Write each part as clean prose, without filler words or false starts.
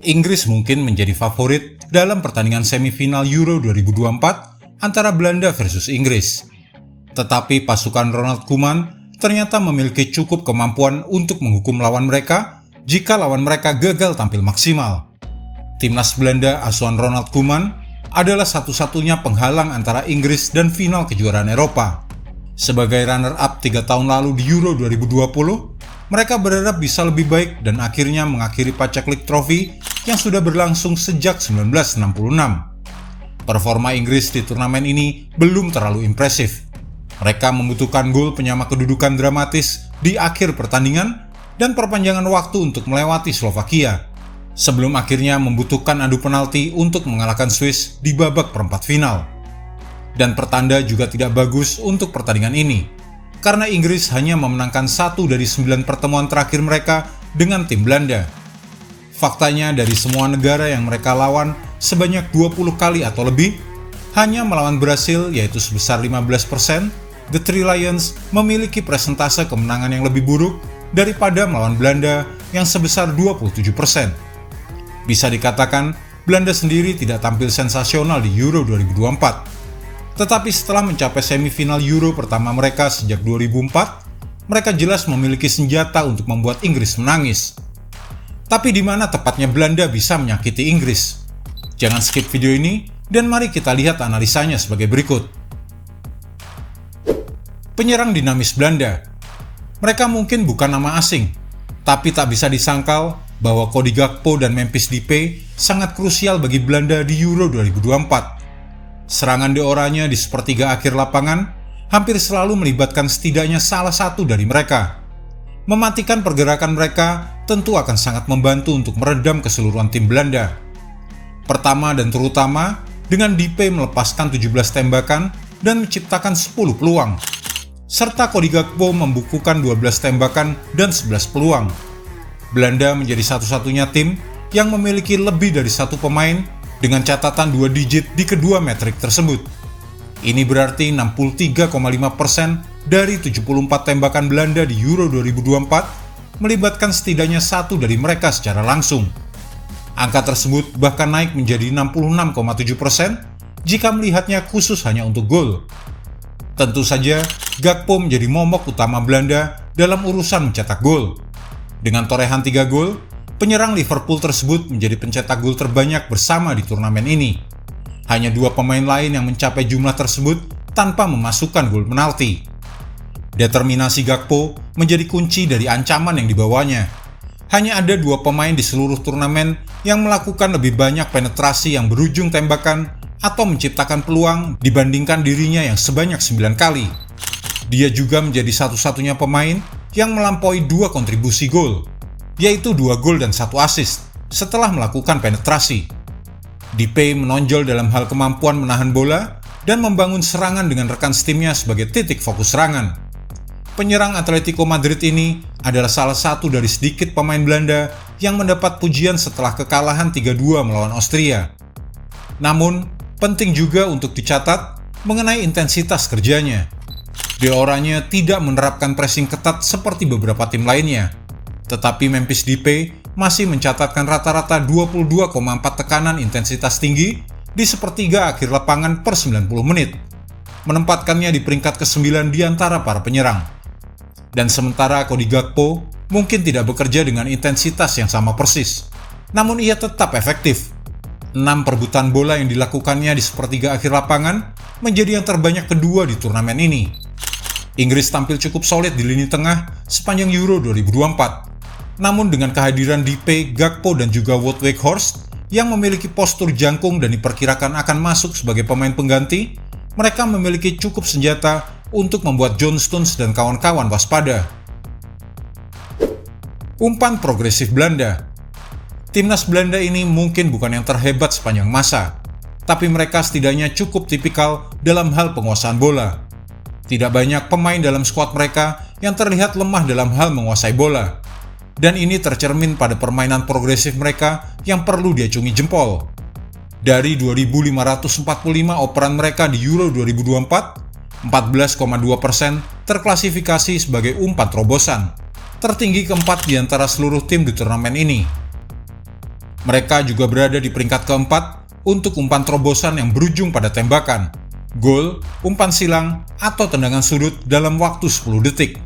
Inggris mungkin menjadi favorit dalam pertandingan semifinal Euro 2024 antara Belanda versus Inggris. Tetapi pasukan Ronald Koeman ternyata memiliki cukup kemampuan untuk menghukum lawan mereka jika lawan mereka gagal tampil maksimal. Timnas Belanda asuhan Ronald Koeman adalah satu-satunya penghalang antara Inggris dan final kejuaraan Eropa. Sebagai runner-up 3 tahun lalu di Euro 2020, mereka berharap bisa lebih baik dan akhirnya mengakhiri Pacak League Trophy yang sudah berlangsung sejak 1966. Performa Inggris di turnamen ini belum terlalu impresif. Mereka membutuhkan gol penyama kedudukan dramatis di akhir pertandingan dan perpanjangan waktu untuk melewati Slovakia, sebelum akhirnya membutuhkan adu penalti untuk mengalahkan Swiss di babak perempat final. Dan pertanda juga tidak bagus untuk pertandingan ini, karena Inggris hanya memenangkan 1 dari 9 pertemuan terakhir mereka dengan tim Belanda. Faktanya dari semua negara yang mereka lawan sebanyak 20 kali atau lebih, hanya melawan Brasil yaitu sebesar 15%, The Three Lions memiliki presentase kemenangan yang lebih buruk daripada melawan Belanda yang sebesar 27%. Bisa dikatakan, Belanda sendiri tidak tampil sensasional di Euro 2024. Tetapi setelah mencapai semifinal Euro pertama mereka sejak 2004, mereka jelas memiliki senjata untuk membuat Inggris menangis. Tapi di mana tepatnya Belanda bisa menyakiti Inggris? Jangan skip video ini dan mari kita lihat analisanya sebagai berikut. Penyerang dinamis Belanda. Mereka mungkin bukan nama asing, tapi tak bisa disangkal bahwa Cody Gakpo dan Memphis Depay sangat krusial bagi Belanda di Euro 2024. Serangan de oranye di sepertiga akhir lapangan hampir selalu melibatkan setidaknya salah satu dari mereka. Mematikan pergerakan mereka tentu akan sangat membantu untuk meredam keseluruhan tim Belanda. Pertama dan terutama, dengan Depay melepaskan 17 tembakan dan menciptakan 10 peluang, serta Cody Gakpo membukukan 12 tembakan dan 11 peluang. Belanda menjadi satu-satunya tim yang memiliki lebih dari satu pemain dengan catatan 2 digit di kedua metrik tersebut. Ini berarti 63,5% dari 74 tembakan Belanda di Euro 2024 melibatkan setidaknya satu dari mereka secara langsung. Angka tersebut bahkan naik menjadi 66,7% jika melihatnya khusus hanya untuk gol. Tentu saja, Gakpo menjadi momok utama Belanda dalam urusan mencetak gol. Dengan torehan 3 gol, penyerang Liverpool tersebut menjadi pencetak gol terbanyak bersama di turnamen ini. Hanya 2 pemain lain yang mencapai jumlah tersebut tanpa memasukkan gol penalti. Determinasi Gakpo menjadi kunci dari ancaman yang dibawanya. Hanya ada 2 pemain di seluruh turnamen yang melakukan lebih banyak penetrasi yang berujung tembakan atau menciptakan peluang dibandingkan dirinya yang sebanyak 9 kali. Dia juga menjadi satu-satunya pemain yang melampaui 2 kontribusi gol, yaitu 2 gol dan 1 assist setelah melakukan penetrasi. Depay menonjol dalam hal kemampuan menahan bola dan membangun serangan dengan rekan setimnya sebagai titik fokus serangan. Penyerang Atletico Madrid ini adalah salah satu dari sedikit pemain Belanda yang mendapat pujian setelah kekalahan 3-2 melawan Austria. Namun, penting juga untuk dicatat mengenai intensitas kerjanya. De oranye tidak menerapkan pressing ketat seperti beberapa tim lainnya, tetapi Memphis Depay masih mencatatkan rata-rata 22,4 tekanan intensitas tinggi di sepertiga akhir lapangan per 90 menit, menempatkannya di peringkat ke-9 di antara para penyerang. Dan sementara Cody Gakpo mungkin tidak bekerja dengan intensitas yang sama persis, namun ia tetap efektif. 6 perebutan bola yang dilakukannya di sepertiga akhir lapangan menjadi yang terbanyak kedua di turnamen ini. Inggris tampil cukup solid di lini tengah sepanjang Euro 2024. Namun dengan kehadiran Depay, Gakpo dan juga Wout Weghorst yang memiliki postur jangkung dan diperkirakan akan masuk sebagai pemain pengganti, mereka memiliki cukup senjata untuk membuat John Stones dan kawan-kawan waspada. Umpan progresif Belanda. Timnas Belanda ini mungkin bukan yang terhebat sepanjang masa, tapi mereka setidaknya cukup tipikal dalam hal penguasaan bola. Tidak banyak pemain dalam skuad mereka yang terlihat lemah dalam hal menguasai bola. Dan ini tercermin pada permainan progresif mereka yang perlu diacungi jempol. Dari 2.545 operan mereka di Euro 2024, 14,2% terklasifikasi sebagai umpan terobosan, tertinggi keempat di antara seluruh tim di turnamen ini. Mereka juga berada di peringkat keempat untuk umpan terobosan yang berujung pada tembakan, gol, umpan silang, atau tendangan sudut dalam waktu 10 detik.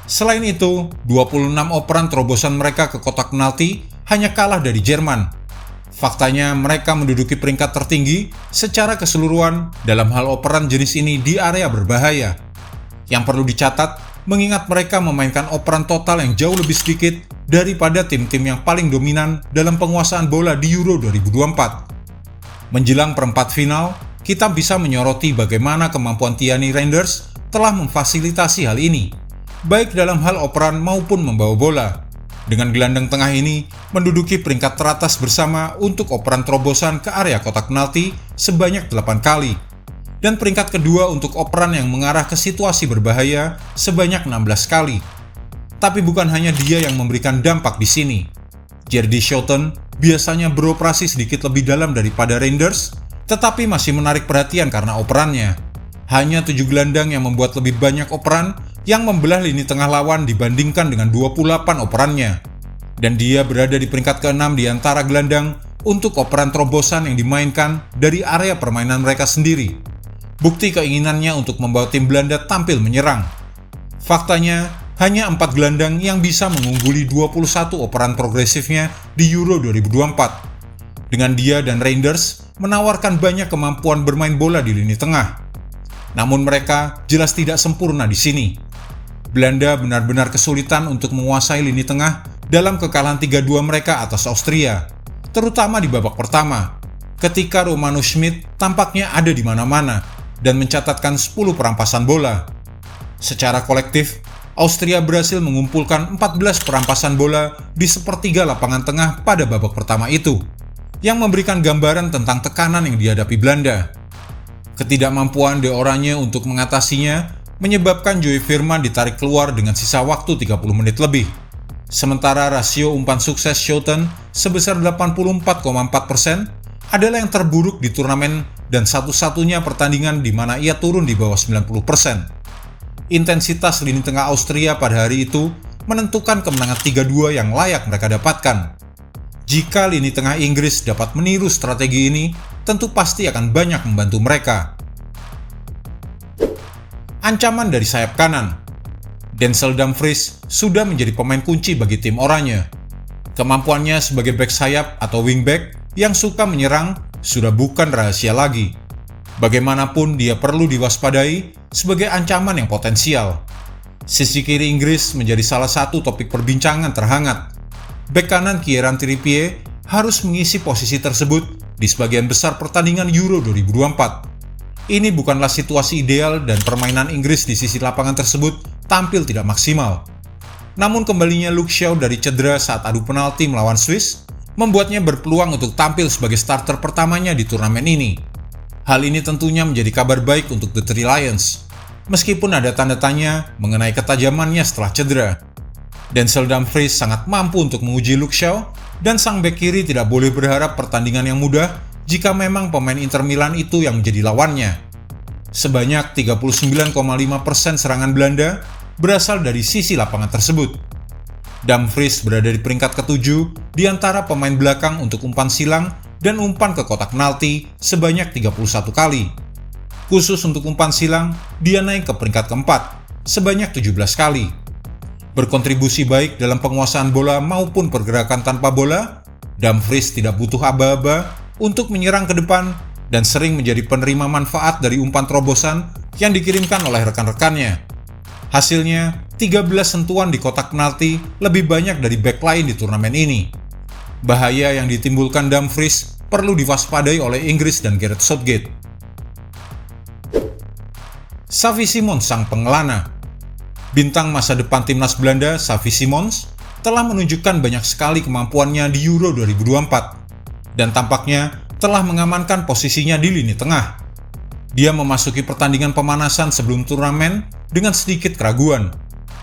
Selain itu, 26 operan terobosan mereka ke kotak penalti hanya kalah dari Jerman. Faktanya, mereka menduduki peringkat tertinggi secara keseluruhan dalam hal operan jenis ini di area berbahaya. Yang perlu dicatat, mengingat mereka memainkan operan total yang jauh lebih sedikit daripada tim-tim yang paling dominan dalam penguasaan bola di Euro 2024. Menjelang perempat final, kita bisa menyoroti bagaimana kemampuan Tiani Reinders telah memfasilitasi hal ini, baik dalam hal operan maupun membawa bola. Dengan gelandang tengah ini menduduki peringkat teratas bersama untuk operan terobosan ke area kotak penalti sebanyak 8 kali, dan peringkat kedua untuk operan yang mengarah ke situasi berbahaya sebanyak 16 kali. Tapi bukan hanya dia yang memberikan dampak di sini. Gerdy Schouten biasanya beroperasi sedikit lebih dalam daripada Reinders, tetapi masih menarik perhatian karena operannya. Hanya 7 gelandang yang membuat lebih banyak operan yang membelah lini tengah lawan dibandingkan dengan 28 operannya. Dan dia berada di peringkat ke-6 di antara gelandang untuk operan terobosan yang dimainkan dari area permainan mereka sendiri. Bukti keinginannya untuk membawa tim Belanda tampil menyerang. Faktanya, hanya 4 gelandang yang bisa mengungguli 21 operan progresifnya di Euro 2024. Dengan dia dan Reinders menawarkan banyak kemampuan bermain bola di lini tengah. Namun mereka jelas tidak sempurna di sini. Belanda benar-benar kesulitan untuk menguasai lini tengah dalam kekalahan 3-2 mereka atas Austria, terutama di babak pertama, ketika Romano Schmid tampaknya ada di mana-mana dan mencatatkan 10 perampasan bola. Secara kolektif, Austria berhasil mengumpulkan 14 perampasan bola di sepertiga lapangan tengah pada babak pertama itu, yang memberikan gambaran tentang tekanan yang dihadapi Belanda. Ketidakmampuan De Oranje untuk mengatasinya menyebabkan Joey Veerman ditarik keluar dengan sisa waktu 30 menit lebih. Sementara rasio umpan sukses Schouten sebesar 84,4% adalah yang terburuk di turnamen dan satu-satunya pertandingan di mana ia turun di bawah 90%. Intensitas lini tengah Austria pada hari itu menentukan kemenangan 3-2 yang layak mereka dapatkan. Jika lini tengah Inggris dapat meniru strategi ini, tentu pasti akan banyak membantu mereka. Ancaman dari sayap kanan. Denzel Dumfries sudah menjadi pemain kunci bagi tim Oranye. Kemampuannya sebagai bek sayap atau wingback yang suka menyerang sudah bukan rahasia lagi. Bagaimanapun dia perlu diwaspadai sebagai ancaman yang potensial. Sisi kiri Inggris menjadi salah satu topik perbincangan terhangat. Bek kanan Kieran Trippier harus mengisi posisi tersebut di sebagian besar pertandingan Euro 2024. Ini bukanlah situasi ideal dan permainan Inggris di sisi lapangan tersebut tampil tidak maksimal. Namun kembalinya Luke Shaw dari cedera saat adu penalti melawan Swiss membuatnya berpeluang untuk tampil sebagai starter pertamanya di turnamen ini. Hal ini tentunya menjadi kabar baik untuk The Three Lions, meskipun ada tanda tanya mengenai ketajamannya setelah cedera. Denzel Dumfries sangat mampu untuk menguji Luke Shaw, dan sang bek kiri tidak boleh berharap pertandingan yang mudah jika memang pemain Inter Milan itu yang menjadi lawannya. Sebanyak 39,5% serangan Belanda berasal dari sisi lapangan tersebut. Dumfries berada di peringkat ke-7 di antara pemain belakang untuk umpan silang dan umpan ke kotak penalti sebanyak 31 kali. Khusus untuk umpan silang, dia naik ke peringkat keempat sebanyak 17 kali. Berkontribusi baik dalam penguasaan bola maupun pergerakan tanpa bola, Dumfries tidak butuh aba-aba untuk menyerang ke depan dan sering menjadi penerima manfaat dari umpan terobosan yang dikirimkan oleh rekan-rekannya. Hasilnya, 13 sentuhan di kotak penalti lebih banyak dari bek lain di turnamen ini. Bahaya yang ditimbulkan Dumfries perlu diwaspadai oleh Inggris dan Gareth Southgate. Xavi Simons sang pengelana. Bintang masa depan timnas Belanda, Xavi Simons, telah menunjukkan banyak sekali kemampuannya di Euro 2024 dan tampaknya telah mengamankan posisinya di lini tengah. Dia memasuki pertandingan pemanasan sebelum turnamen dengan sedikit keraguan,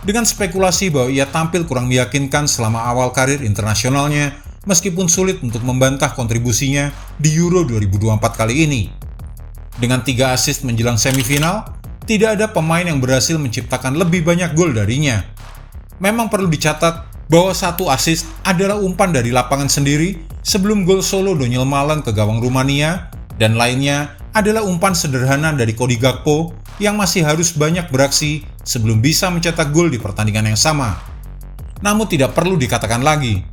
dengan spekulasi bahwa ia tampil kurang meyakinkan selama awal karir internasionalnya, meskipun sulit untuk membantah kontribusinya di Euro 2024 kali ini. Dengan 3 assist menjelang semifinal, tidak ada pemain yang berhasil menciptakan lebih banyak gol darinya. Memang perlu dicatat, bahwa satu assist adalah umpan dari lapangan sendiri sebelum gol solo Donyell Malen ke gawang Rumania, dan lainnya adalah umpan sederhana dari Cody Gakpo yang masih harus banyak beraksi sebelum bisa mencetak gol di pertandingan yang sama. Namun tidak perlu dikatakan lagi,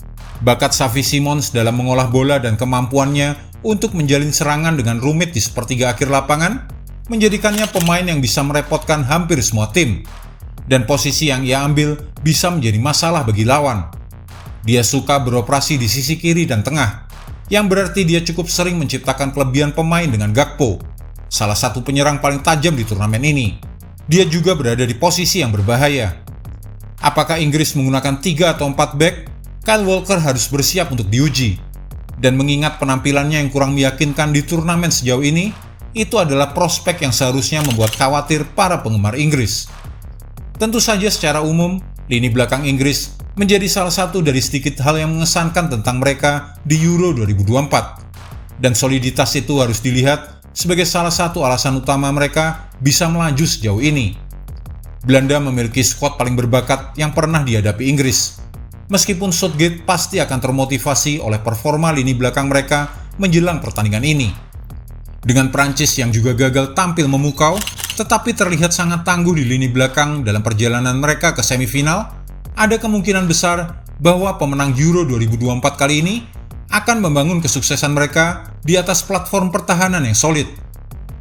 bakat Xavi Simons dalam mengolah bola dan kemampuannya untuk menjalin serangan dengan rumit di sepertiga akhir lapangan menjadikannya pemain yang bisa merepotkan hampir semua tim, dan posisi yang ia ambil bisa menjadi masalah bagi lawan. Dia suka beroperasi di sisi kiri dan tengah, yang berarti dia cukup sering menciptakan kelebihan pemain dengan Gakpo, salah satu penyerang paling tajam di turnamen ini. Dia juga berada di posisi yang berbahaya. Apakah Inggris menggunakan 3 atau 4 back? Kyle Walker harus bersiap untuk diuji. Dan mengingat penampilannya yang kurang meyakinkan di turnamen sejauh ini, itu adalah prospek yang seharusnya membuat khawatir para penggemar Inggris. Tentu saja secara umum, lini belakang Inggris menjadi salah satu dari sedikit hal yang mengesankan tentang mereka di Euro 2024. Dan soliditas itu harus dilihat sebagai salah satu alasan utama mereka bisa melaju sejauh ini. Belanda memiliki skuad paling berbakat yang pernah dihadapi Inggris. Meskipun Southgate pasti akan termotivasi oleh performa lini belakang mereka menjelang pertandingan ini. Dengan Prancis yang juga gagal tampil memukau, tetapi terlihat sangat tangguh di lini belakang dalam perjalanan mereka ke semifinal, ada kemungkinan besar bahwa pemenang Euro 2024 kali ini akan membangun kesuksesan mereka di atas platform pertahanan yang solid.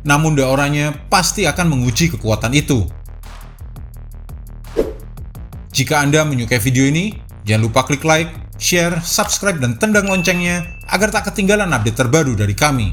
Namun The Oranye pasti akan menguji kekuatan itu. Jika Anda menyukai video ini, jangan lupa klik like, share, subscribe, dan tendang loncengnya agar tak ketinggalan update terbaru dari kami.